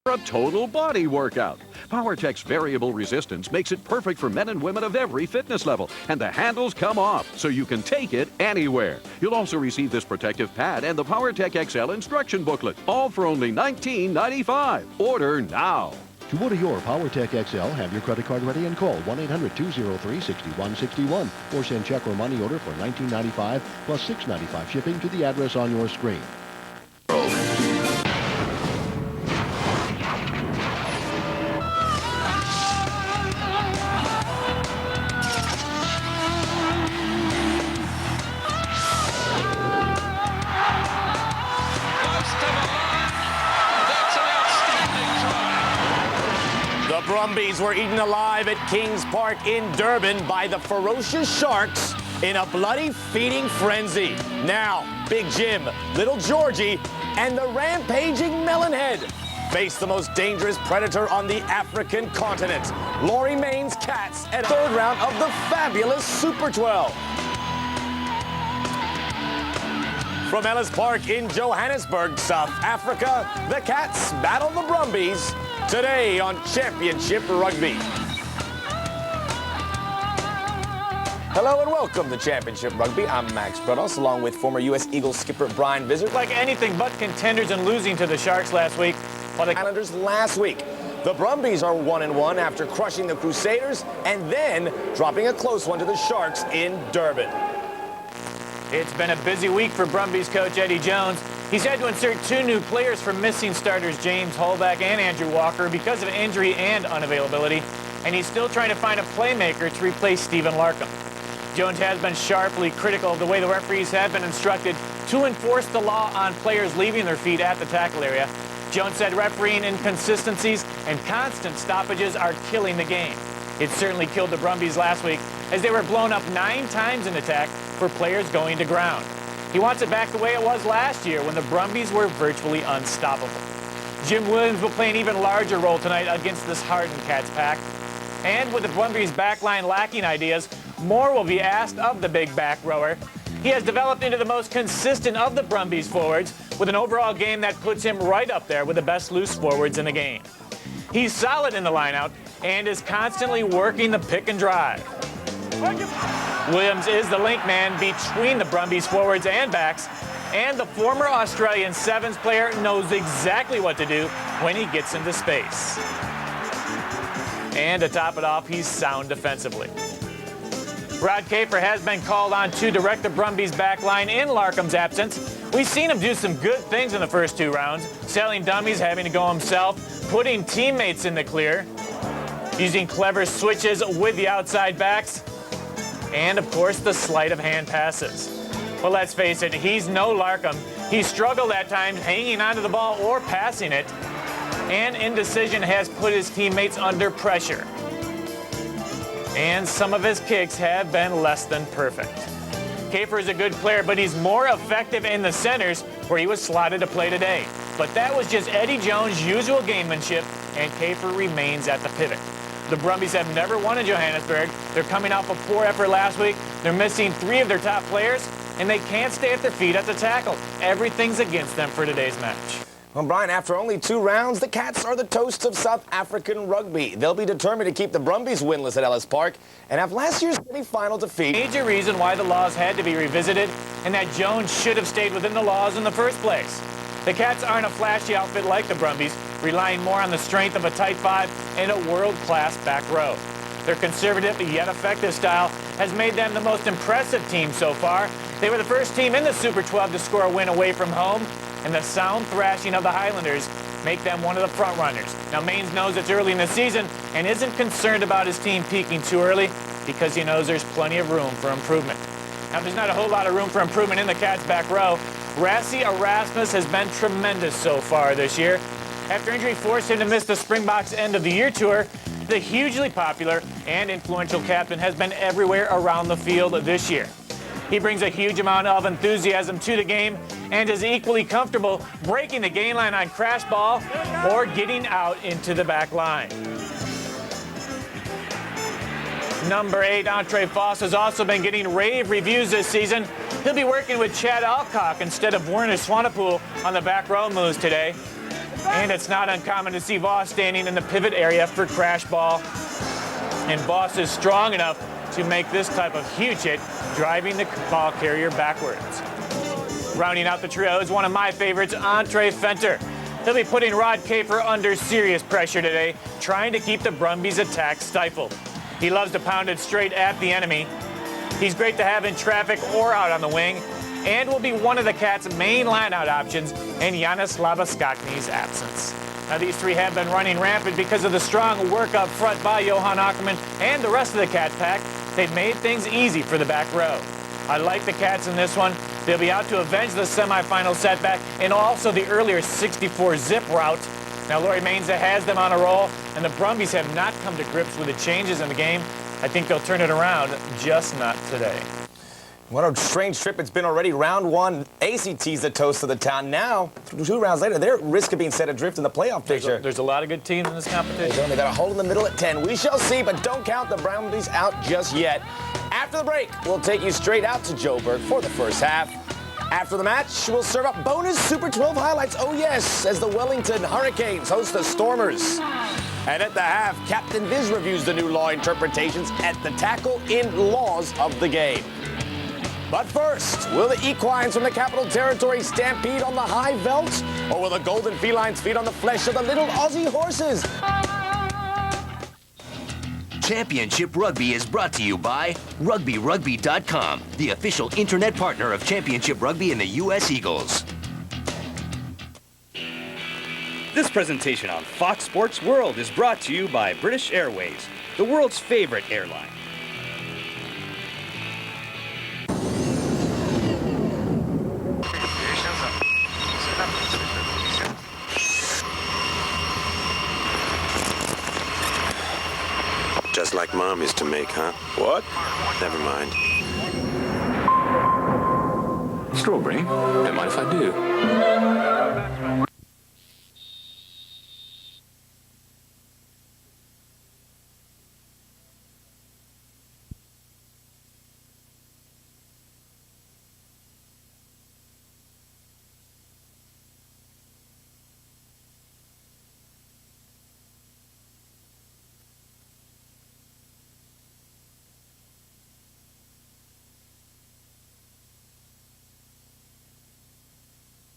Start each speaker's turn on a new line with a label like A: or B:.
A: A total body workout. PowerTech's variable resistance makes it perfect for men and women of every fitness level, and the handles come off so you can take it anywhere. You'll also receive this protective pad and the PowerTech XL instruction booklet, all for only $19.95. Order now.
B: To order your PowerTech XL, have your credit card ready and call 1-800-203-6161 or send check or money order for $19.95 plus $6.95 shipping to the address on your screen.
C: The Brumbies were eaten alive at Kings Park in Durban by the ferocious Sharks in a bloody feeding frenzy. Now, Big Jim, Little Georgie, and the rampaging Melonhead face the most dangerous predator on the African continent, Laurie Main's Cats, at third round of the fabulous Super 12. From Ellis Park in Johannesburg, South Africa, the Cats battle the Brumbies today on Championship Rugby. Hello and welcome to Championship Rugby. I'm Max Bredos, along with former U.S. Eagles skipper Brian Vizard.
D: Like anything but contenders and losing to the Sharks last week.
C: While the Islanders last week. The Brumbies are 1-1 after crushing the Crusaders and then dropping a close one to the Sharks in Durban.
D: It's been a busy week for Brumbies coach Eddie Jones. He's had to insert 2 new players for missing starters James Holback and Andrew Walker because of injury and unavailability. And he's still trying to find a playmaker to replace Stephen Larkham. Jones has been sharply critical of the way the referees have been instructed to enforce the law on players leaving their feet at the tackle area. Jones said refereeing inconsistencies and constant stoppages are killing the game. It certainly killed the Brumbies last week as they were blown up 9 times in attack for players going to ground. He wants it back the way it was last year when the Brumbies were virtually unstoppable. Jim Williams will play an even larger role tonight against this hardened Cats pack. And with the Brumbies backline lacking ideas, more will be asked of the big back rower. He has developed into the most consistent of the Brumbies forwards with an overall game that puts him right up there with the best loose forwards in the game. He's solid in the lineout and is constantly working the pick and drive. Williams is the link man between the Brumbies forwards and backs, and the former Australian Sevens player knows exactly what to do when he gets into space. And to top it off, he's sound defensively. Rod Kafer has been called on to direct the Brumbies backline in Larkham's absence. We've seen him do some good things in the first 2 rounds, selling dummies, having to go himself, putting teammates in the clear, using clever switches with the outside backs, and of course the sleight of hand passes. Well, let's face it, he's no Larkham. He struggled at times hanging onto the ball or passing it, and indecision has put his teammates under pressure. And some of his kicks have been less than perfect. Kafer is a good player, but he's more effective in the centers where he was slotted to play today. But that was just Eddie Jones' usual gamemanship, and Kafer remains at the pivot. The Brumbies have never won in Johannesburg. They're coming off a poor effort last week. They're missing 3 of their top players, and they can't stay at their feet at the tackle. Everything's against them for today's match.
C: Well, Brian, after only 2 rounds, the Cats are the toasts of South African rugby. They'll be determined to keep the Brumbies winless at Ellis Park and have last year's semi-final defeat.
D: Major reason why the laws had to be revisited and that Jones should have stayed within the laws in the first place. The Cats aren't a flashy outfit like the Brumbies, relying more on the strength of a tight 5 and a world-class back row. Their conservative yet effective style has made them the most impressive team so far. They were the first team in the Super 12 to score a win away from home, and the sound thrashing of the Highlanders make them one of the front runners. Now, Maines knows it's early in the season and isn't concerned about his team peaking too early because he knows there's plenty of room for improvement. Now, there's not a whole lot of room for improvement in the Cats' back row. Rassie Erasmus has been tremendous so far this year. After injury forced him to miss the Springboks end of the year tour, the hugely popular and influential captain has been everywhere around the field this year. He brings a huge amount of enthusiasm to the game and is equally comfortable breaking the gain line on crash ball or getting out into the back line. Number 8, Andre Foss, has also been getting rave reviews this season. He'll be working with Chad Alcock instead of Werner Swanepoel on the back row moves today. And it's not uncommon to see Voss standing in the pivot area for crash ball. And Voss is strong enough to make this type of huge hit, driving the ball carrier backwards. Rounding out the trio is one of my favorites, Andre Fenter. He'll be putting Rod Kafer under serious pressure today, trying to keep the Brumbies' attack stifled. He loves to pound it straight at the enemy. He's great to have in traffic or out on the wing, and will be one of the Cats' main line-out options in Janis Labaskakny's absence. Now, these three have been running rampant because of the strong work up front by Johan Ackerman and the rest of the Cat pack. They've made things easy for the back row. I like the Cats in this one. They'll be out to avenge the semifinal setback and also the earlier 64 zip route. Now, Laurie Mainza has them on a roll, and the Brumbies have not come to grips with the changes in the game. I think they'll turn it around, just not today.
C: What a strange trip it's been already. Round one, ACT's the toast of the town. Now, 2 rounds later, they're at risk of being set adrift in the playoff picture.
D: There's a lot of good teams in this competition.
C: They got a hole in the middle at 10. We shall see, but don't count the Brumbies out just yet. After the break, we'll take you straight out to Joburg for the first half. After the match, we'll serve up bonus Super 12 highlights. Oh, yes, as the Wellington Hurricanes host the Stormers. And at the half, Captain Viz reviews the new law interpretations at the tackle in laws of the game. But first, will the equines from the Capital Territory stampede on the high veldt? Or will the golden felines feed on the flesh of the little Aussie horses?
E: Championship Rugby is brought to you by RugbyRugby.com, the official internet partner of Championship Rugby and the U.S. Eagles.
F: This presentation on Fox Sports World is brought to you by British Airways, the world's favorite airline.
G: Just like Mom used to make, huh? What? Never mind.
H: Strawberry? Don't mind if I do.